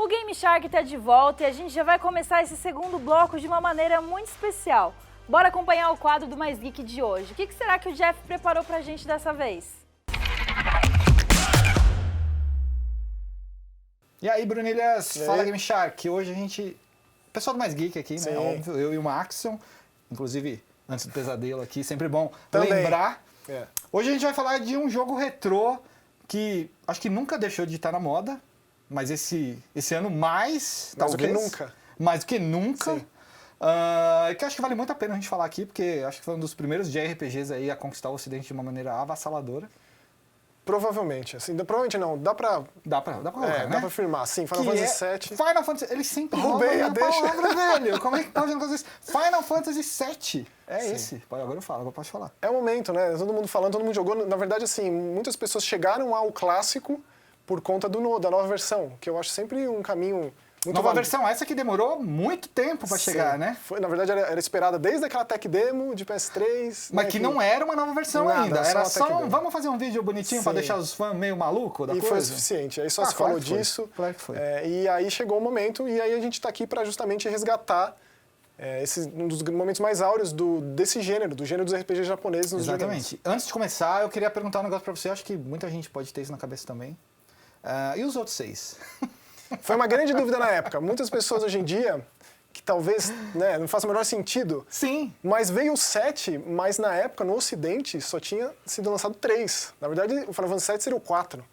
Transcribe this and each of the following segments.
Game Shark está de volta e a gente já vai começar esse segundo bloco de uma maneira muito especial. Bora acompanhar o quadro do Mais Geek de hoje. O que será que o Jeff preparou pra gente dessa vez? E aí, Brunilhas, fala Game Shark. Hoje a gente... O pessoal do Mais Geek aqui, né? Óbvio, eu e o Maxon. Inclusive, antes do pesadelo aqui, sempre bom lembrar. Hoje a gente vai falar de um jogo retrô que acho que nunca deixou de estar na moda. Mas esse ano mais, Mais talvez. do que nunca. Mais do que nunca. Sim. Que acho que vale muito a pena a gente falar aqui, porque acho que foi um dos primeiros JRPGs aí a conquistar o Ocidente de uma maneira avassaladora. Provavelmente, assim, provavelmente não, dá pra colocar, né? Dá pra afirmar, sim, Final Fantasy VII. Final Fantasy, ele sempre roubei a deixa. Palavra, velho. Como é que pode fazer isso? Final Fantasy VII, esse. Agora eu falo, agora posso falar. É o momento, né? Todo mundo falando, todo mundo jogou. Na verdade, assim, muitas pessoas chegaram ao clássico por conta da nova versão, que eu acho sempre um caminho muito nova versão, essa que demorou muito tempo pra chegar, né? Na verdade, era esperada desde aquela tech demo de PS3. Mas né, que não era uma nova versão nada, ainda. Era só um, vamos fazer um vídeo bonitinho pra deixar os fãs meio malucos da coisa? E foi o suficiente. Aí só se falou disso. Claro que foi. E aí chegou o momento, e aí a gente tá aqui pra justamente resgatar um dos momentos mais áureos desse gênero, do gênero dos RPGs japoneses nos videogames. Exatamente. Antes de começar, eu queria perguntar um negócio pra você. Acho que muita gente pode ter isso na cabeça também. E os outros 6? Foi uma grande dúvida na época. Muitas pessoas hoje em dia, que talvez não faça o menor sentido. Sim. Mas veio o 7, mas na época, no Ocidente, só tinha sido lançado 3. Na verdade, o Final Fantasy VII seria o 4.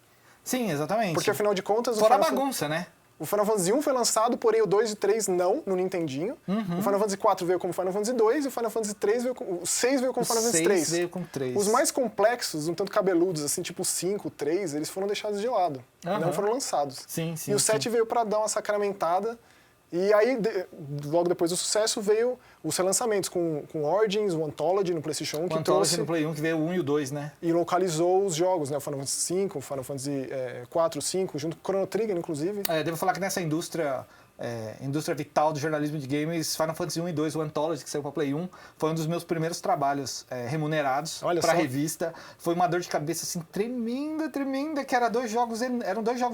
Sim, exatamente. Porque afinal de contas... Fora a bagunça, né? O Final Fantasy 1 foi lançado, porém o 2 e o 3 não, no Nintendinho. O Final Fantasy 4 veio como Final Fantasy 2 e o Final Fantasy 3 o 6 veio como Final Fantasy 3. 6 veio com 3. Os mais complexos, um tanto cabeludos, assim, tipo o 5, o 3, eles foram deixados de lado. Não foram lançados. Sim. E o 7 veio para dar uma sacramentada. E aí, logo depois do sucesso, veio os relançamentos com Origins, o Anthology no PlayStation 1, que trouxe... no Play 1, que veio o 1 e o 2, né? E localizou os jogos, né? O Final Fantasy V, o Final Fantasy 4, 5, junto com o Chrono Trigger, inclusive. Devo falar que nessa indústria vital do jornalismo de games, Final Fantasy 1 e 2, o Anthology, que saiu pra Play 1, foi um dos meus primeiros trabalhos remunerados pra revista. Foi uma dor de cabeça, assim, tremenda, que eram dois jogos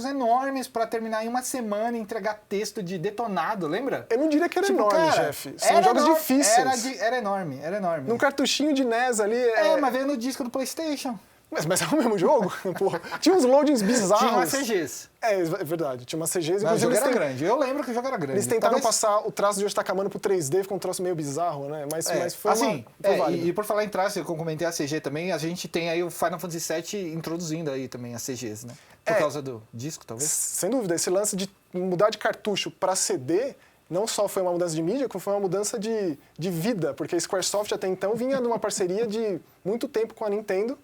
enormes pra terminar em uma semana e entregar texto de detonado, lembra? Eu não diria que era enorme, cara, Jeff. São jogos difíceis. Era enorme. Num cartuchinho de NES ali... mas veio no disco do PlayStation. Mas é o mesmo jogo? Porra. Tinha uns loadings bizarros. Tinha umas CGs. É verdade, tinha umas CGs. Mas o jogo era grande. Eu lembro que o jogo era grande. Eles tentaram passar o traço de Yoshitaka pro 3D, ficou um troço meio bizarro, né? Mas foi assim, válido. E por falar em traço, eu comentei a CG também, a gente tem aí o Final Fantasy VII introduzindo aí também as CGs, né? Por causa do disco, talvez? Sem dúvida, esse lance de mudar de cartucho para CD... Não só foi uma mudança de mídia, como foi uma mudança de vida, porque a Squaresoft até então vinha numa parceria de muito tempo com a Nintendo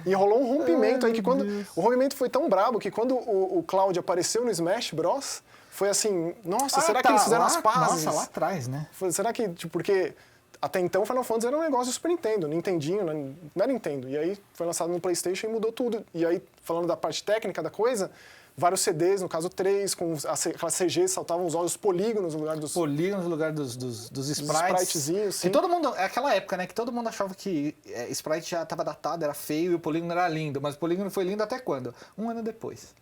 e rolou um rompimento aí que o rompimento foi tão brabo que quando o Cloud apareceu no Smash Bros, foi assim, nossa, será que eles fizeram as pazes? Nossa, lá atrás, né? Será que, porque até então Final Fantasy era um negócio do Super Nintendo, Nintendinho, não era Nintendo. E aí foi lançado no PlayStation e mudou tudo. E aí, falando da parte técnica da coisa, vários CDs, no caso 3, com aquelas CGs, saltavam os olhos polígonos no lugar dos... Polígonos no lugar dos spritezinhos, sim. E todo mundo... É aquela época, né, que todo mundo achava que sprite já estava datado, era feio e o polígono era lindo. Mas o polígono foi lindo até quando? Um ano depois.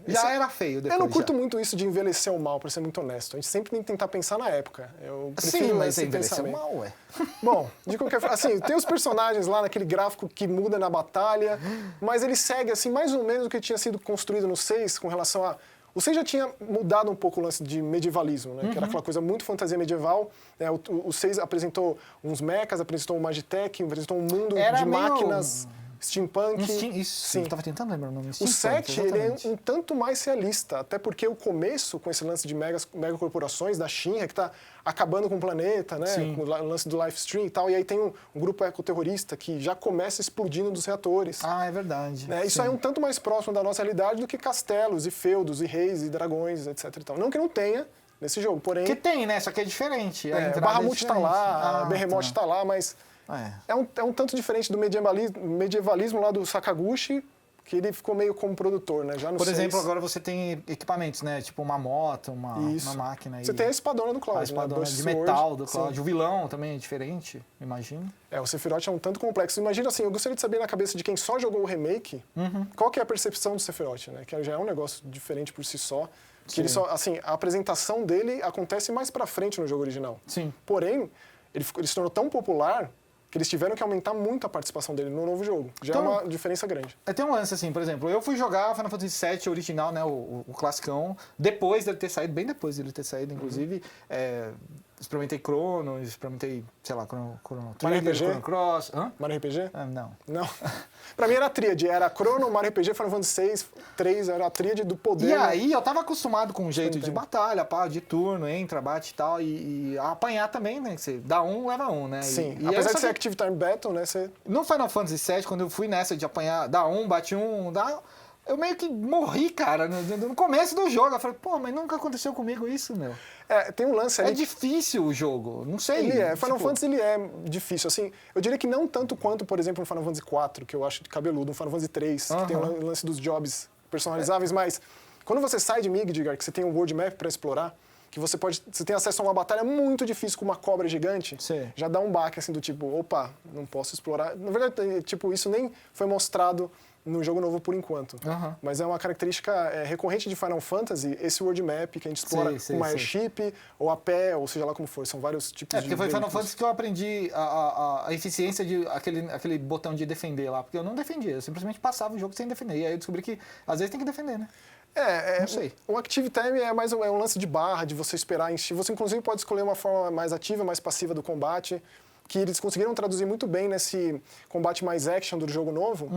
Já era feio depois. Eu não curto muito isso de envelhecer o mal, pra ser muito honesto. A gente sempre tem que tentar pensar na época. Eu prefiro sim, mas esse envelheceu pensamento. mal, ué. Bom, de qualquer forma, assim, tem os personagens lá naquele gráfico que muda na batalha, mas ele segue, assim, mais ou menos o que tinha sido construído no 6 com relação a... O 6 já tinha mudado um pouco o lance de medievalismo, né? Que era aquela coisa muito fantasia medieval. O 6 apresentou uns mechas, apresentou um Magitech, apresentou um mundo de máquinas... Steampunk. Isso, sim. Eu tava tentando lembrar o nome. O 7, ele é um tanto mais realista, até porque o começo, com esse lance de megacorporações, da Shinra, que tá acabando com o planeta, né? Sim. Com o lance do live stream e tal, e aí tem um grupo ecoterrorista que já começa explodindo dos reatores. É verdade. Isso aí é um tanto mais próximo da nossa realidade do que castelos e feudos e reis e dragões, etc. E tal. Não que não tenha nesse jogo, porém... Que tem, né? Só que é diferente. O Bahamut tá lá, a Behemoth tá lá, mas... É um tanto diferente do medievalismo lá do Sakaguchi, que ele ficou meio como produtor, né? Já no Por 6... exemplo, agora você tem equipamentos, né? Tipo uma moto, uma máquina. Você tem a espadona do Cloud, a espadona né? de metal do Cloud. O vilão também é diferente, imagino. O Sephiroth é um tanto complexo. Imagina assim, eu gostaria de saber na cabeça de quem só jogou o remake, qual que é a percepção do Sephiroth, né? Que já é um negócio diferente por si só. Que ele só, assim, a apresentação dele acontece mais pra frente no jogo original. Sim. Porém, ele se tornou tão popular que eles tiveram que aumentar muito a participação dele no novo jogo. Já então, é uma diferença grande. Tem um lance assim, por exemplo, eu fui jogar Final Fantasy VII original, né, o classicão, depois dele ter saído, bem depois dele ter saído, inclusive, experimentei Chrono, experimentei, sei lá, Chrono Trigger, Chrono Cross. Hã? Mario RPG? Não. Não. Pra mim era a tríade, era Chrono, Mario RPG, Final Fantasy VI, 3, era a tríade do poder. E aí eu tava acostumado com um jeito de batalha, de turno, entra, bate e tal, e apanhar também, né, que você dá um, leva um, né. Sim, apesar de ser Active Time Battle, né, você... No Final Fantasy VII, quando eu fui nessa de apanhar, dá um, bate um, dá... Eu meio que morri, cara, no começo do jogo. Eu falei, pô, mas nunca aconteceu comigo isso, meu. Tem um lance ali... É difícil o jogo, não sei. Final Fantasy ele é difícil, assim, eu diria que não tanto quanto, por exemplo, no Final Fantasy IV, que eu acho cabeludo, no Final Fantasy III, que tem o lance dos jobs personalizáveis, mas quando você sai de Midgar, que você tem um world map para explorar, que você tem acesso a uma batalha muito difícil com uma cobra gigante, já dá um baque, assim, do tipo, opa, não posso explorar. Na verdade, tipo, isso nem foi mostrado no jogo novo por enquanto. Mas é uma característica recorrente de Final Fantasy, esse world map que a gente explora com uma airship, ou a pé, ou seja lá como for. São vários tipos de porque foi Final Fantasy que eu aprendi a eficiência de aquele botão de defender lá. Porque eu não defendia, eu simplesmente passava o jogo sem defender. E aí eu descobri que às vezes tem que defender, né? Não sei. O Active Time é mais um lance de barra, de você esperar. Você inclusive pode escolher uma forma mais ativa, mais passiva do combate, que eles conseguiram traduzir muito bem nesse combate mais action do jogo novo,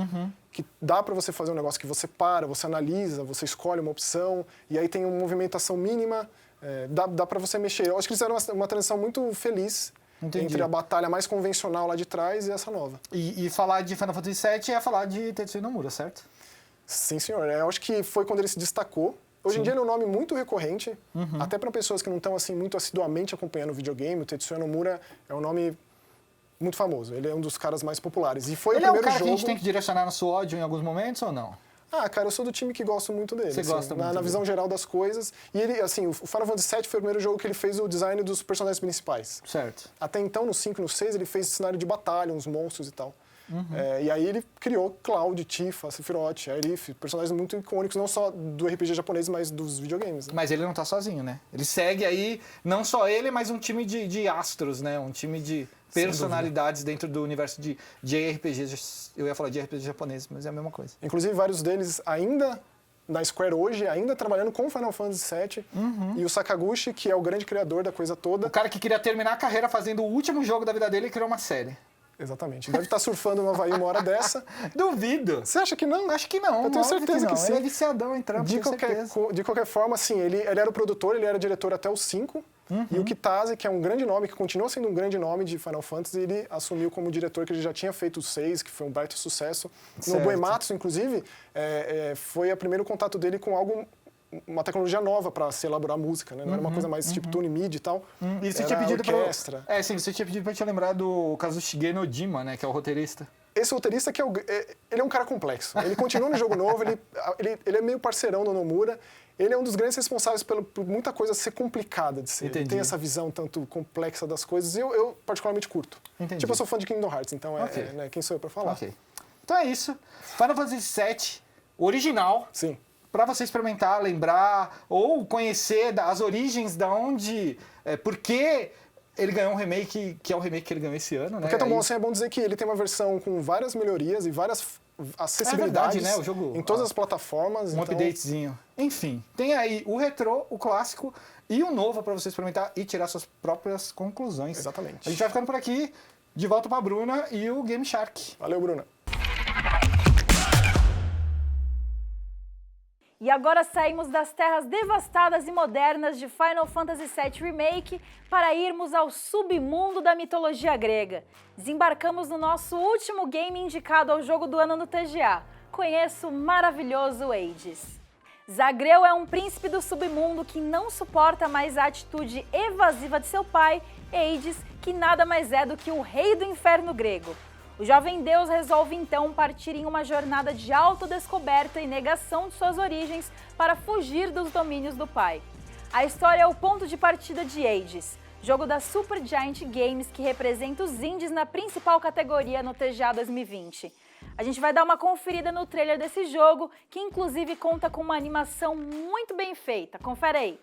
que dá pra você fazer um negócio que você para, você analisa, você escolhe uma opção, e aí tem uma movimentação mínima, dá pra você mexer. Eu acho que eles fizeram uma transição muito feliz entre a batalha mais convencional lá de trás e essa nova. E falar de Final Fantasy VII é falar de Tetsuya Nomura, certo? Sim, senhor. Eu acho que foi quando ele se destacou. Hoje em dia ele é um nome muito recorrente, até para pessoas que não estão assim, muito assiduamente acompanhando o videogame. O Tetsuya Nomura é um nome muito famoso. Ele é um dos caras mais populares. E foi ele o primeiro é o cara jogo... que a gente tem que direcionar nosso ódio em alguns momentos ou não? Cara, eu sou do time que gosto muito dele. Você gosta muito na visão geral das coisas. E ele, assim, o Final Fantasy VII foi o primeiro jogo que ele fez o design dos personagens principais. Certo. Até então, no 5 e no 6, ele fez cenário de batalha, uns monstros e tal. E aí ele criou Cloud, Tifa, Sephiroth, Aerith, personagens muito icônicos, não só do RPG japonês, mas dos videogames. Né? Mas ele não tá sozinho, né? Ele segue aí, não só ele, mas um time de astros, né? Um time de personalidades dentro do universo de JRPGs. Eu ia falar de RPG japonês, mas é a mesma coisa. Inclusive, vários deles ainda na Square hoje, ainda trabalhando com Final Fantasy VII. E o Sakaguchi, que é o grande criador da coisa toda. O cara que queria terminar a carreira fazendo o último jogo da vida dele e criou uma série. Exatamente. Deve estar surfando no Havaí uma hora dessa. Duvido. Você acha que não? Acho que não. Eu tenho certeza que sim. Ele é viciadão em trampo, de qualquer forma, assim, ele era o produtor, ele era diretor até o 5. E o Kitase, que é um grande nome, que continua sendo um grande nome de Final Fantasy, ele assumiu como diretor, que ele já tinha feito o 6, que foi um baita sucesso. No Uematsu, inclusive, foi o primeiro contato dele com uma tecnologia nova para se elaborar música, né? Não era uma coisa mais tipo tune mid e tal. E você tinha pedido orquestra. Sim, você tinha pedido pra te lembrar do caso do Shigeno Ojima, né? Que é o roteirista. Esse roteirista que ele é um cara complexo. Ele continua no jogo novo, ele é meio parceirão do Nomura. Ele é um dos grandes responsáveis por muita coisa ser complicada de ser. Entendi. Ele tem essa visão tanto complexa das coisas e eu particularmente curto. Entendi. Tipo, eu sou fã de Kingdom Hearts, então né, quem sou eu pra falar? Ok. Então é isso. Final Fantasy VII, original. Sim. Para você experimentar, lembrar ou conhecer as origens da onde, por que ele ganhou um remake, que é o remake que ele ganhou esse ano, né? Porque é tão bom assim, é bom dizer que ele tem uma versão com várias melhorias e várias acessibilidades verdade, né? O jogo, em todas as plataformas. Um updatezinho. Enfim, tem aí o retrô, o clássico e o novo para você experimentar e tirar suas próprias conclusões. Exatamente. A gente vai ficando por aqui, de volta para a Bruna e o Game Shark. Valeu, Bruna. E agora saímos das terras devastadas e modernas de Final Fantasy VII Remake para irmos ao submundo da mitologia grega. Desembarcamos no nosso último game indicado ao jogo do ano no TGA. Conheça o maravilhoso Hades. Zagreu é um príncipe do submundo que não suporta mais a atitude evasiva de seu pai, Hades, que nada mais é do que o rei do inferno grego. O jovem deus resolve então partir em uma jornada de autodescoberta e negação de suas origens para fugir dos domínios do pai. A história é o ponto de partida de Hades, jogo da Supergiant Games que representa os indies na principal categoria no TGA 2020. A gente vai dar uma conferida no trailer desse jogo, que inclusive conta com uma animação muito bem feita. Confere aí.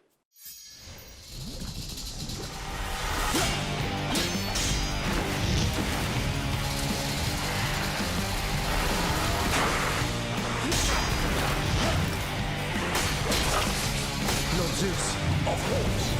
Zeus. Of course.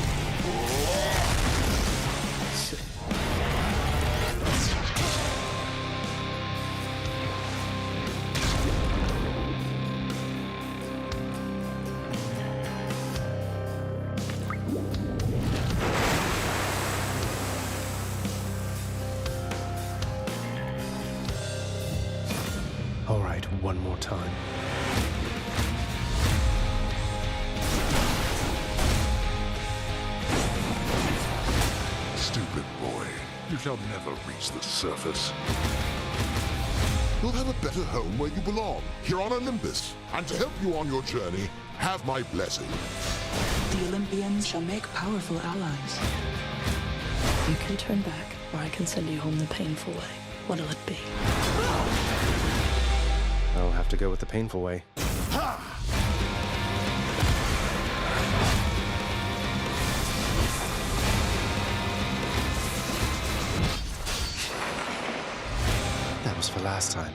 All right, one more time. Stupid boy, you shall never reach the surface. You'll have a better home where you belong, here on Olympus. And to help you on your journey, have my blessing. The Olympians shall make powerful allies. You can turn back, or I can send you home the painful way. What'll it be? I'll have to go with the painful way. That was for last time.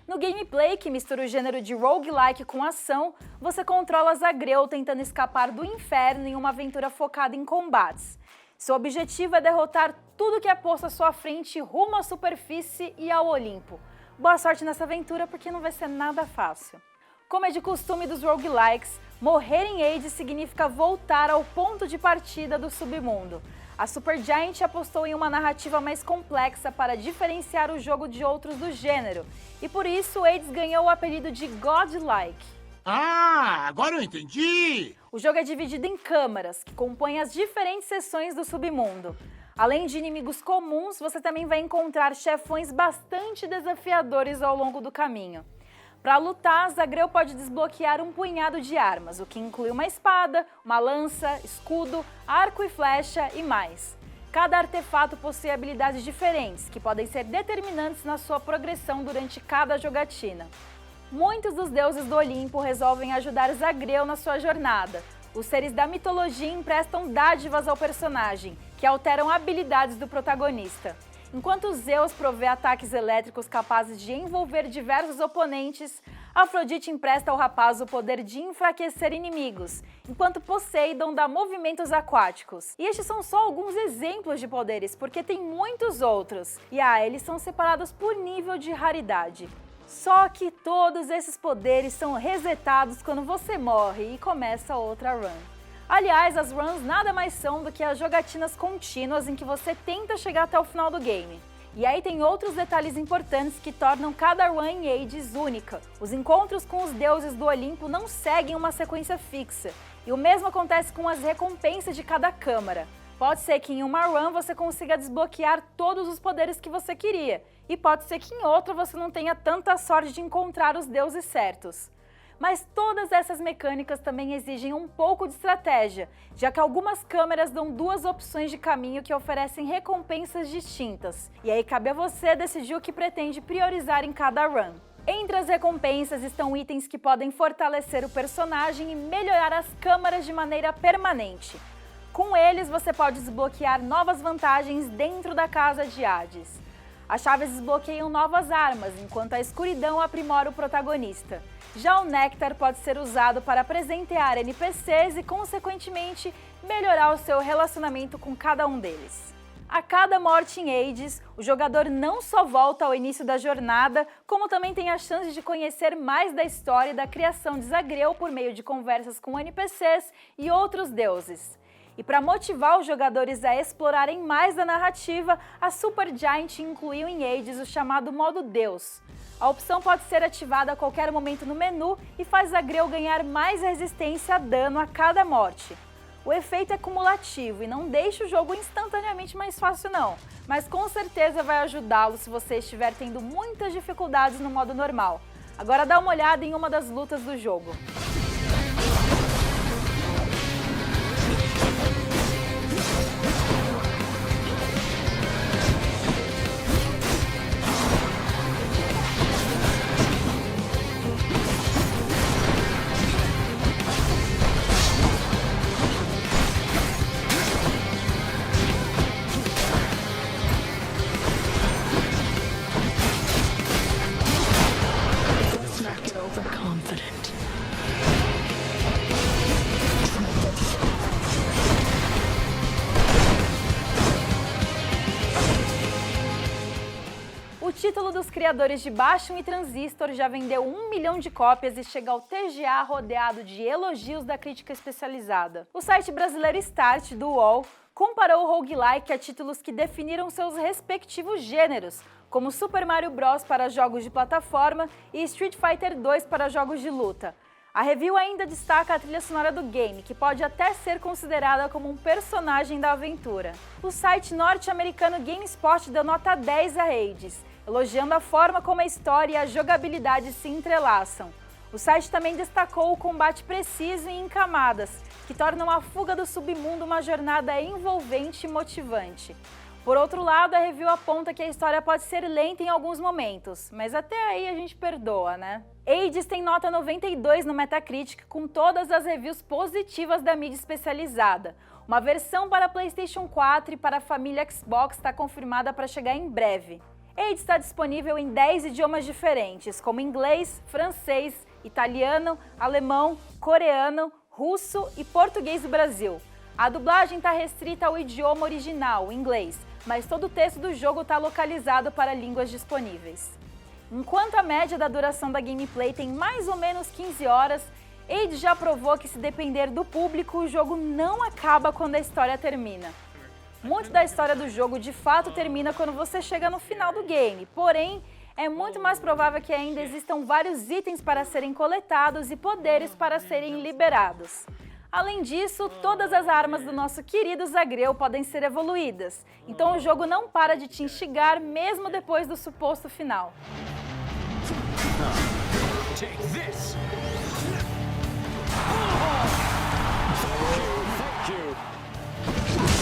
No gameplay, que mistura o gênero de roguelike com ação, você controla Zagreu tentando escapar do inferno em uma aventura focada em combates. Seu objetivo é derrotar tudo que é posto à sua frente rumo à superfície e ao Olimpo. Boa sorte nessa aventura, porque não vai ser nada fácil. Como é de costume dos roguelikes, morrer em Hades significa voltar ao ponto de partida do submundo. A Supergiant apostou em uma narrativa mais complexa para diferenciar o jogo de outros do gênero, e por isso Hades ganhou o apelido de Godlike. Ah, agora eu entendi! O jogo é dividido em câmaras, que compõem as diferentes seções do submundo. Além de inimigos comuns, você também vai encontrar chefões bastante desafiadores ao longo do caminho. Para lutar, Zagreu pode desbloquear um punhado de armas, o que inclui uma espada, uma lança, escudo, arco e flecha e mais. Cada artefato possui habilidades diferentes, que podem ser determinantes na sua progressão durante cada jogatina. Muitos dos deuses do Olimpo resolvem ajudar Zagreu na sua jornada. Os seres da mitologia emprestam dádivas ao personagem, que alteram habilidades do protagonista. Enquanto Zeus provê ataques elétricos capazes de envolver diversos oponentes, Afrodite empresta ao rapaz o poder de enfraquecer inimigos, enquanto Poseidon dá movimentos aquáticos. E estes são só alguns exemplos de poderes, porque tem muitos outros. E eles são separados por nível de raridade. Só que todos esses poderes são resetados quando você morre e começa outra run. Aliás, as runs nada mais são do que as jogatinas contínuas em que você tenta chegar até o final do game. E aí tem outros detalhes importantes que tornam cada run em Hades única. Os encontros com os deuses do Olimpo não seguem uma sequência fixa, e o mesmo acontece com as recompensas de cada câmara. Pode ser que em uma run você consiga desbloquear todos os poderes que você queria, e pode ser que em outra você não tenha tanta sorte de encontrar os deuses certos. Mas todas essas mecânicas também exigem um pouco de estratégia, já que algumas câmeras dão duas opções de caminho que oferecem recompensas distintas. E aí cabe a você decidir o que pretende priorizar em cada run. Entre as recompensas estão itens que podem fortalecer o personagem e melhorar as câmaras de maneira permanente. Com eles você pode desbloquear novas vantagens dentro da casa de Hades. As chaves desbloqueiam novas armas, enquanto a escuridão aprimora o protagonista. Já o Néctar pode ser usado para presentear NPCs e, consequentemente, melhorar o seu relacionamento com cada um deles. A cada morte em Hades, o jogador não só volta ao início da jornada, como também tem a chance de conhecer mais da história e da criação de Zagreu por meio de conversas com NPCs e outros deuses. E para motivar os jogadores a explorarem mais da narrativa, a Supergiant incluiu em Hades o chamado modo Deus. A opção pode ser ativada a qualquer momento no menu e faz Zagreu ganhar mais resistência a dano a cada morte. O efeito é cumulativo e não deixa o jogo instantaneamente mais fácil não, mas com certeza vai ajudá-lo se você estiver tendo muitas dificuldades no modo normal. Agora dá uma olhada em uma das lutas do jogo. O título dos criadores de Bastion e Transistor já vendeu 1 milhão de cópias e chega ao TGA rodeado de elogios da crítica especializada. O site brasileiro Start, do UOL, comparou o roguelike a títulos que definiram seus respectivos gêneros, como Super Mario Bros. Para jogos de plataforma e Street Fighter 2 para jogos de luta. A review ainda destaca a trilha sonora do game, que pode até ser considerada como um personagem da aventura. O site norte-americano GameSpot deu nota 10 a Hades, elogiando a forma como a história e a jogabilidade se entrelaçam. O site também destacou o combate preciso e em camadas, que tornam a fuga do submundo uma jornada envolvente e motivante. Por outro lado, a review aponta que a história pode ser lenta em alguns momentos, mas até aí a gente perdoa, né? Hades tem nota 92 no Metacritic, com todas as reviews positivas da mídia especializada. Uma versão para PlayStation 4 e para a família Xbox está confirmada para chegar em breve. Hades está disponível em 10 idiomas diferentes, como inglês, francês, italiano, alemão, coreano, russo e português do Brasil. A dublagem está restrita ao idioma original, o inglês, mas todo o texto do jogo está localizado para línguas disponíveis. Enquanto a média da duração da gameplay tem mais ou menos 15 horas, Hades já provou que, se depender do público, o jogo não acaba quando a história termina. Muito da história do jogo de fato termina quando você chega no final do game, porém, é muito mais provável que ainda existam vários itens para serem coletados e poderes para serem liberados. Além disso, todas as armas do nosso querido Zagreu podem ser evoluídas, então o jogo não para de te instigar mesmo depois do suposto final. Take this. Thank you.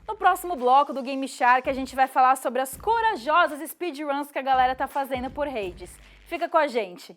No próximo bloco do Game Shark, a gente vai falar sobre as corajosas speedruns que a galera tá fazendo por Hades. Fica com a gente!